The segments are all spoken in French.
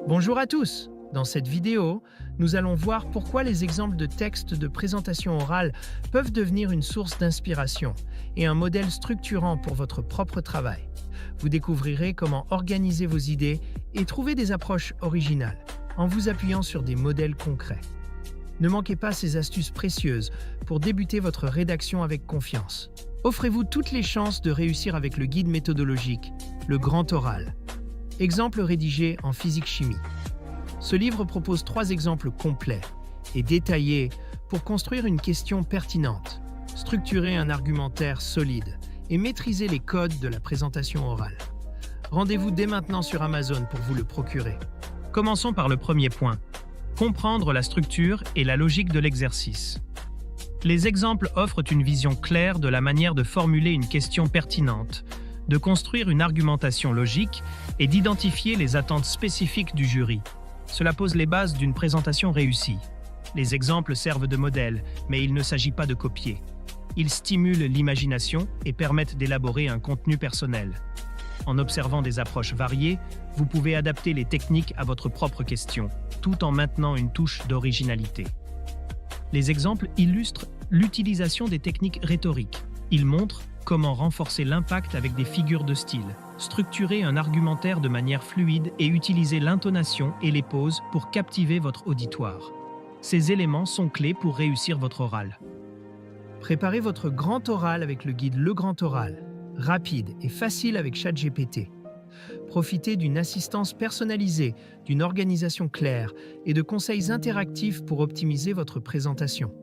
Bonjour à tous! Dans cette vidéo, nous allons voir pourquoi les exemples de textes de présentation orale peuvent devenir une source d'inspiration et un modèle structurant pour votre propre travail. Vous découvrirez comment organiser vos idées et trouver des approches originales en vous appuyant sur des modèles concrets. Ne manquez pas ces astuces précieuses pour débuter votre rédaction avec confiance. Offrez-vous toutes les chances de réussir avec le guide méthodologique, le Grand Oral. Exemple rédigé en physique-chimie. Ce livre propose 3 exemples complets et détaillés pour construire une question pertinente, structurer un argumentaire solide et maîtriser les codes de la présentation orale. Rendez-vous dès maintenant sur Amazon pour vous le procurer. Commençons par le premier point. Comprendre la structure et la logique de l'exercice. Les exemples offrent une vision claire de la manière de formuler une question pertinente, de construire une argumentation logique et d'identifier les attentes spécifiques du jury. Cela pose les bases d'une présentation réussie. Les exemples servent de modèle, mais il ne s'agit pas de copier. Ils stimulent l'imagination et permettent d'élaborer un contenu personnel. En observant des approches variées, vous pouvez adapter les techniques à votre propre question, tout en maintenant une touche d'originalité. Les exemples illustrent l'utilisation des techniques rhétoriques. Ils montrent comment renforcer l'impact avec des figures de style, structurer un argumentaire de manière fluide et utiliser l'intonation et les pauses pour captiver votre auditoire. Ces éléments sont clés pour réussir votre oral. Préparez votre grand oral avec le guide Le Grand Oral, rapide et facile avec ChatGPT. Profitez d'une assistance personnalisée, d'une organisation claire et de conseils interactifs pour optimiser votre présentation.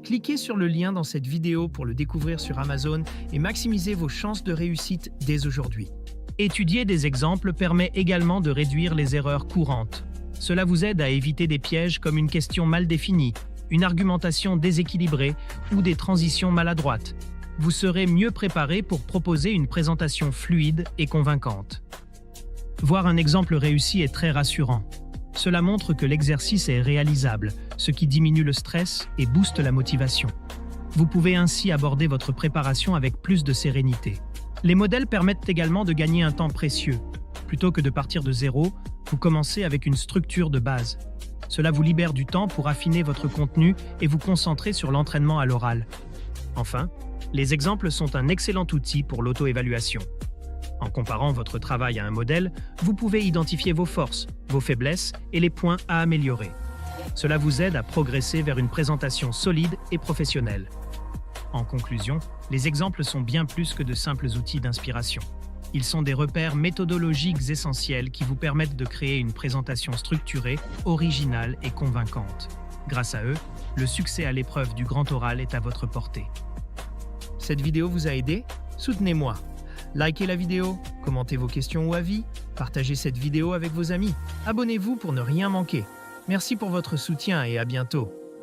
Cliquez sur le lien dans cette vidéo pour le découvrir sur Amazon et maximisez vos chances de réussite dès aujourd'hui. Étudier des exemples permet également de réduire les erreurs courantes. Cela vous aide à éviter des pièges comme une question mal définie, une argumentation déséquilibrée ou des transitions maladroites. Vous serez mieux préparé pour proposer une présentation fluide et convaincante. Voir un exemple réussi est très rassurant. Cela montre que l'exercice est réalisable, ce qui diminue le stress et booste la motivation. Vous pouvez ainsi aborder votre préparation avec plus de sérénité. Les modèles permettent également de gagner un temps précieux. Plutôt que de partir de zéro, vous commencez avec une structure de base. Cela vous libère du temps pour affiner votre contenu et vous concentrer sur l'entraînement à l'oral. Enfin, les exemples sont un excellent outil pour l'auto-évaluation. En comparant votre travail à un modèle, vous pouvez identifier vos forces, vos faiblesses et les points à améliorer. Cela vous aide à progresser vers une présentation solide et professionnelle. En conclusion, les exemples sont bien plus que de simples outils d'inspiration. Ils sont des repères méthodologiques essentiels qui vous permettent de créer une présentation structurée, originale et convaincante. Grâce à eux, le succès à l'épreuve du grand oral est à votre portée. Cette vidéo vous a aidé? Soutenez-moi. Likez la vidéo, commentez vos questions ou avis, partagez cette vidéo avec vos amis. Abonnez-vous pour ne rien manquer. Merci pour votre soutien et à bientôt.